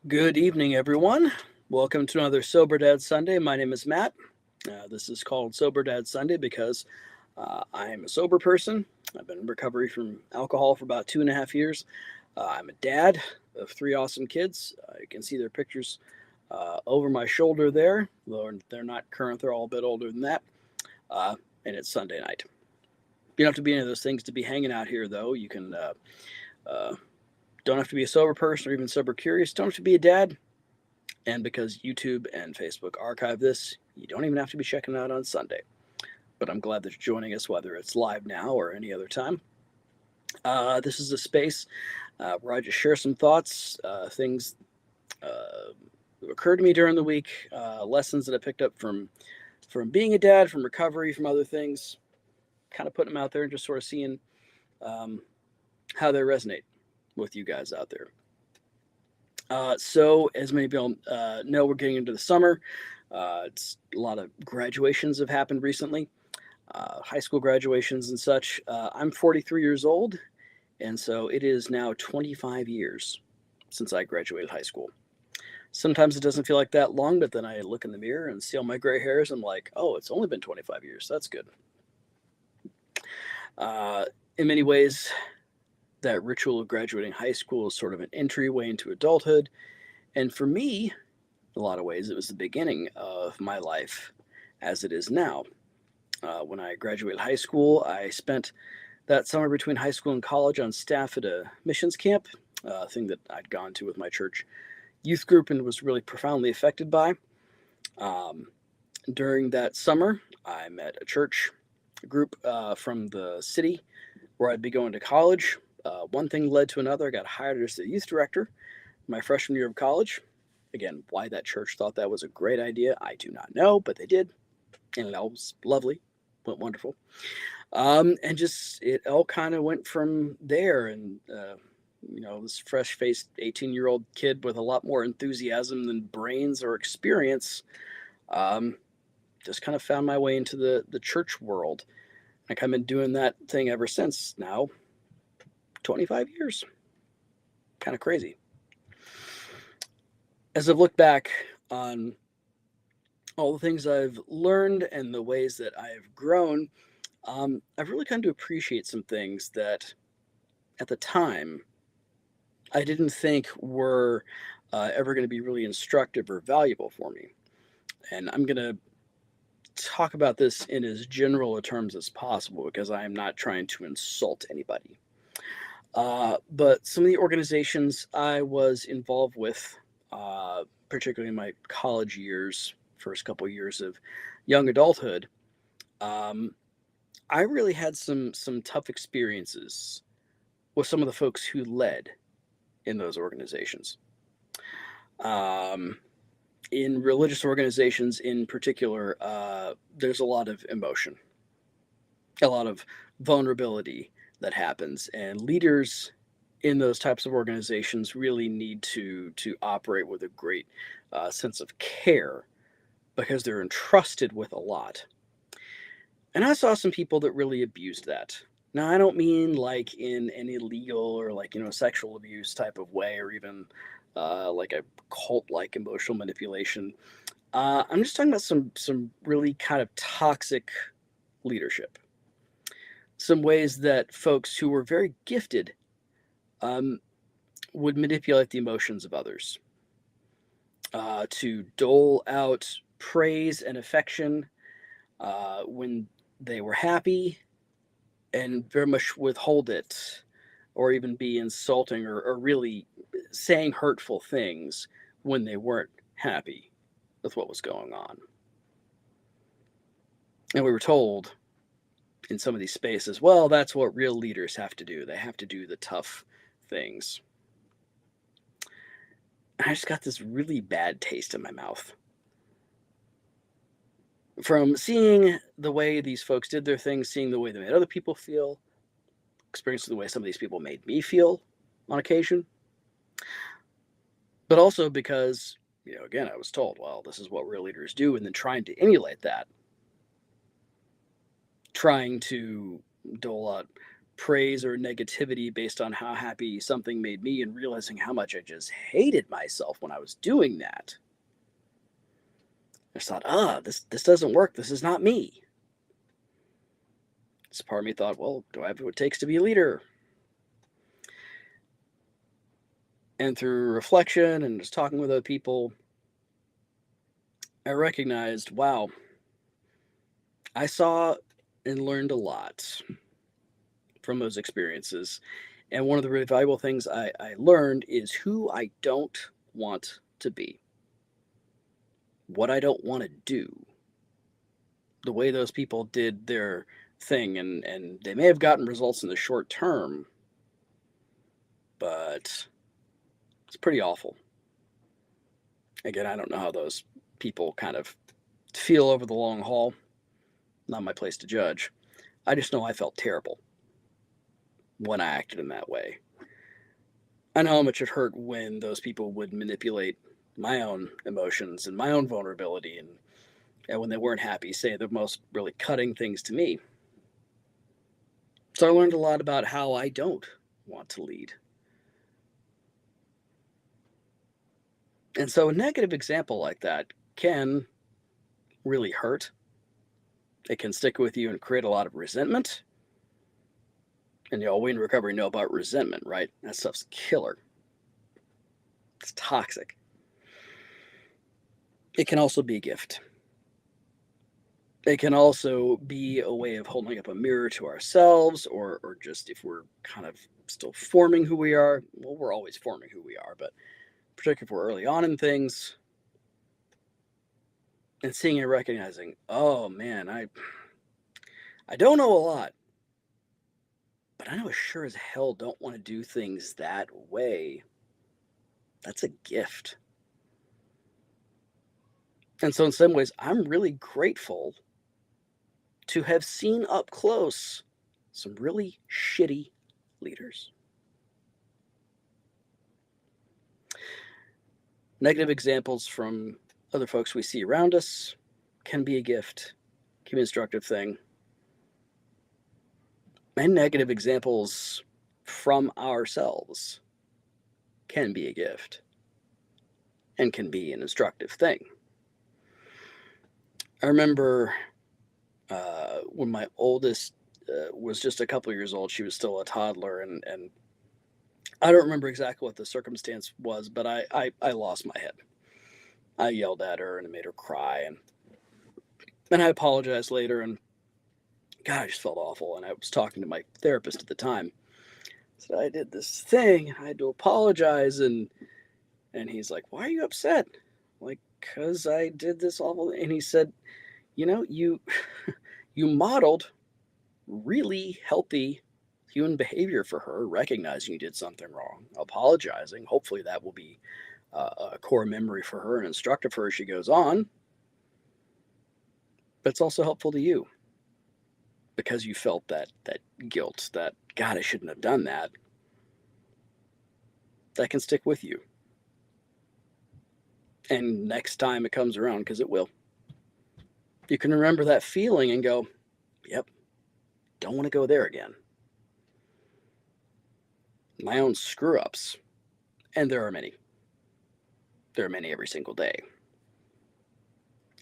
Good evening, everyone. Welcome to another Sober Dad Sunday. My name is Matt. This is called Sober Dad Sunday because I'm a sober person. I've been in recovery from alcohol for about 2.5 years. I'm a dad of three awesome kids. You can see their pictures over my shoulder there, though they're not current, they're all a bit older than that. Uh, and it's Sunday night. You don't have to be any of those things to be hanging out here, though. You can. Uh, don't have to be a sober person or even sober curious. Don't have to be a dad. And because YouTube and Facebook archive this, you don't even have to be checking it out on Sunday. But I'm glad that you're joining us, whether it's live now or any other time. This is a space where I just share some thoughts, things that occurred to me during the week, lessons that I picked up from being a dad, from recovery, from other things. Kind of putting them out there and just sort of seeing um, how they resonate with you guys out there. So, as many people know, we're getting into the summer. It's a lot of graduations have happened recently, high school graduations and such. I'm 43 years old, and so it is now 25 years since I graduated high school. Sometimes it doesn't feel like that long, but then I look in the mirror and see all my gray hairs. And I'm like, oh, it's only been 25 years. That's good. Uh, in many ways, that ritual of graduating high school is sort of an entryway into adulthood. And for me, in a lot of ways, it was the beginning of my life as it is now. When I graduated high school, I spent that summer between high school and college on staff at a missions camp, a thing that I'd gone to with my church youth group and was really profoundly affected by. Um, During that summer, I met a church group from the city where I'd be going to college. One thing led to another. I got hired as the youth director my freshman year of college. Again, why that church thought that was a great idea, I do not know, but they did. And it all was lovely, went wonderful. And just it all kind of went from there. And, this fresh faced 18-year-old kid with a lot more enthusiasm than brains or experience um, just kind of found my way into the church world. I've kind of been doing that thing ever since now, 25 years. Kind of crazy. As I've looked back on all the things I've learned and the ways that I've grown, I've really come to appreciate some things that at the time I didn't think were ever going to be really instructive or valuable for me. And I'm going to talk about this in as general a terms as possible because I am not trying to insult anybody. But some of the organizations I was involved with, particularly in my college years, first couple of years of young adulthood, um, I really had some tough experiences with some of the folks who led in those organizations. Um, in religious organizations, in particular, there's a lot of emotion, a lot of vulnerability that happens, and leaders in those types of organizations really need to operate with a great sense of care because they're entrusted with a lot. And I saw some people that really abused that. Now, I don't mean like in an illegal or like, sexual abuse type of way or even like a cult like emotional manipulation. I'm just talking about some really kind of toxic leadership. Some ways that folks who were very gifted um, would manipulate the emotions of others to dole out praise and affection when they were happy and very much withhold it or even be insulting or really saying hurtful things when they weren't happy with what was going on. And we were told in some of these spaces, well, that's what real leaders have to do. They have to do the tough things. And I just got this really bad taste in my mouth from seeing the way these folks did their things, seeing the way they made other people feel, experiencing the way some of these people made me feel on occasion. But also because, again, I was told, well, this is what real leaders do, and then trying to emulate that, trying to dole out praise or negativity based on how happy something made me and realizing how much I just hated myself when I was doing that. I just thought, this doesn't work. This is not me. So part of me thought, well, do I have what it takes to be a leader? And through reflection and just talking with other people, I recognized, wow, I saw and learned a lot from those experiences. And one of the really valuable things I learned is who I don't want to be, what I don't want to do, the way those people did their thing. And they may have gotten results in the short term, but it's pretty awful. Again, I don't know how those people kind of feel over the long haul. Not my place to judge. I just know I felt terrible when I acted in that way. I know how much it hurt when those people would manipulate my own emotions and my own vulnerability, and when they weren't happy, say the most really cutting things to me. So I learned a lot about how I don't want to lead. And so a negative example like that can really hurt. It can stick with you and create a lot of resentment. And we in recovery know about resentment, right? That stuff's killer. It's toxic. It can also be a gift. It can also be a way of holding up a mirror to ourselves, or just if we're kind of still forming who we are. Well, we're always forming who we are, but particularly if we're early on in things, and seeing and recognizing, oh man, I don't know a lot, but I know I sure as hell don't want to do things that way. That's a gift. And so in some ways, I'm really grateful to have seen up close some really shitty leaders. Negative examples from other folks we see around us can be a gift, can be an instructive thing. And negative examples from ourselves can be a gift and can be an instructive thing. I remember when my oldest was just a couple years old, she was still a toddler, and I don't remember exactly what the circumstance was, but I lost my head. I yelled at her and it made her cry, and I apologized later, and God, I just felt awful. And I was talking to my therapist at the time. So I did this thing, and I had to apologize, and he's like, "Why are you upset?" I'm like, "'Cause I did this awful." And he said, you you modeled really healthy human behavior for her, recognizing you did something wrong, apologizing. Hopefully that will be a core memory for her and instructive for her as she goes on. But it's also helpful to you because you felt that guilt, that God, I shouldn't have done that. That can stick with you. And next time it comes around, because it will, you can remember that feeling and go, yep, don't want to go there again. My own screw ups, and there are many every single day,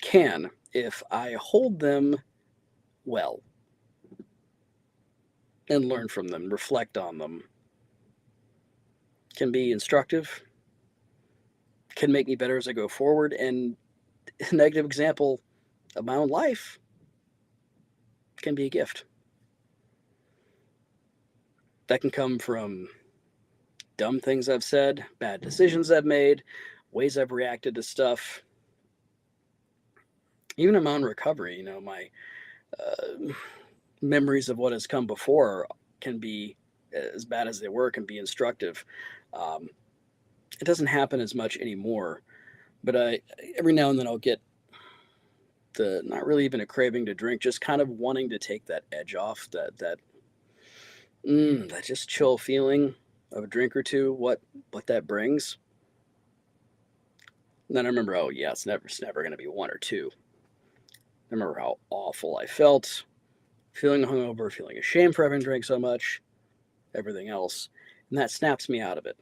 can, if I hold them well and learn from them, reflect on them, can be instructive, can make me better as I go forward. And a negative example of my own life can be a gift. That can come from dumb things I've said, bad decisions I've made, ways I've reacted to stuff. Even in my own recovery, my memories of what has come before can be, as bad as they were, can be instructive. It doesn't happen as much anymore, but every now and then I'll get the, not really even a craving to drink, just kind of wanting to take that edge off, that just chill feeling of a drink or two, what that brings. And then I remember, oh yeah, it's never going to be one or two. I remember how awful I felt, feeling hungover, feeling ashamed for having drank so much. everything else, and that snaps me out of it.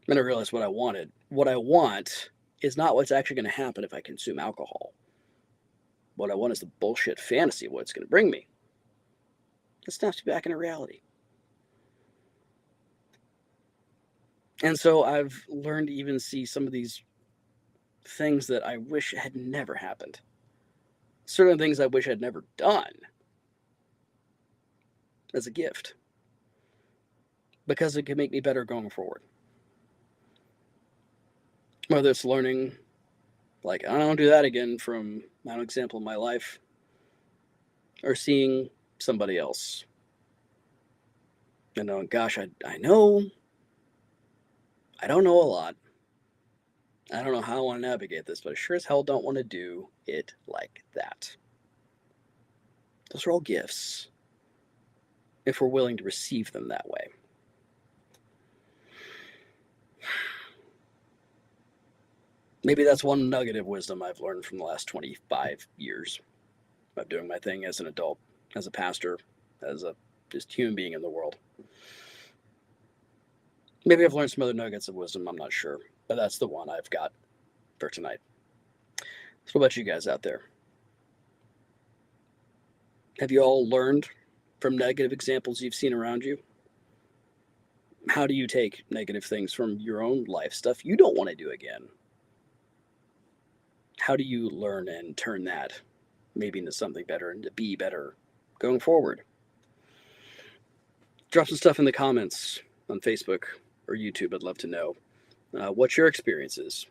And I realized what I wanted. What I want is not what's actually going to happen if I consume alcohol. What I want is the bullshit fantasy of what it's going to bring me. It snaps me back into reality. And so I've learned to even see some of these things that I wish had never happened. Certain things I wish I'd never done as a gift. Because it can make me better going forward. Whether it's learning, like, I don't do that again from my own example in my life, or seeing somebody else. And knowing, gosh, I know, I don't know a lot. I don't know how I want to navigate this, but I sure as hell don't want to do it like that. Those are all gifts, if we're willing to receive them that way. Maybe that's one nugget of wisdom I've learned from the last 25 years of doing my thing as an adult, as a pastor, as a just human being in the world. Maybe I've learned some other nuggets of wisdom, I'm not sure, but that's the one I've got for tonight. So what about you guys out there? Have you all learned from negative examples you've seen around you? How do you take negative things from your own life, stuff you don't want to do again? How do you learn and turn that maybe into something better and to be better going forward? Drop some stuff in the comments on Facebook or YouTube. I'd love to know what your experience is,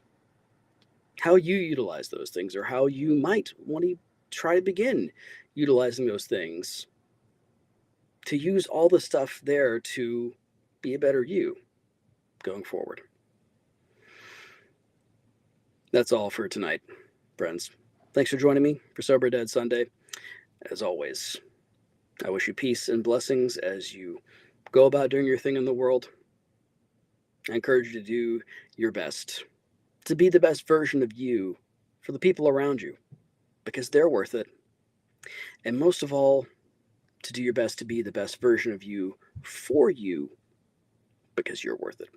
how you utilize those things, or how you might want to try to begin utilizing those things to use all the stuff there to be a better you going forward. That's all for tonight, friends. Thanks for joining me for Sober Dead Sunday. As always, I wish you peace and blessings as you go about doing your thing in the world. I encourage you to do your best, to be the best version of you for the people around you, because they're worth it. And most of all, to do your best to be the best version of you for you, because you're worth it.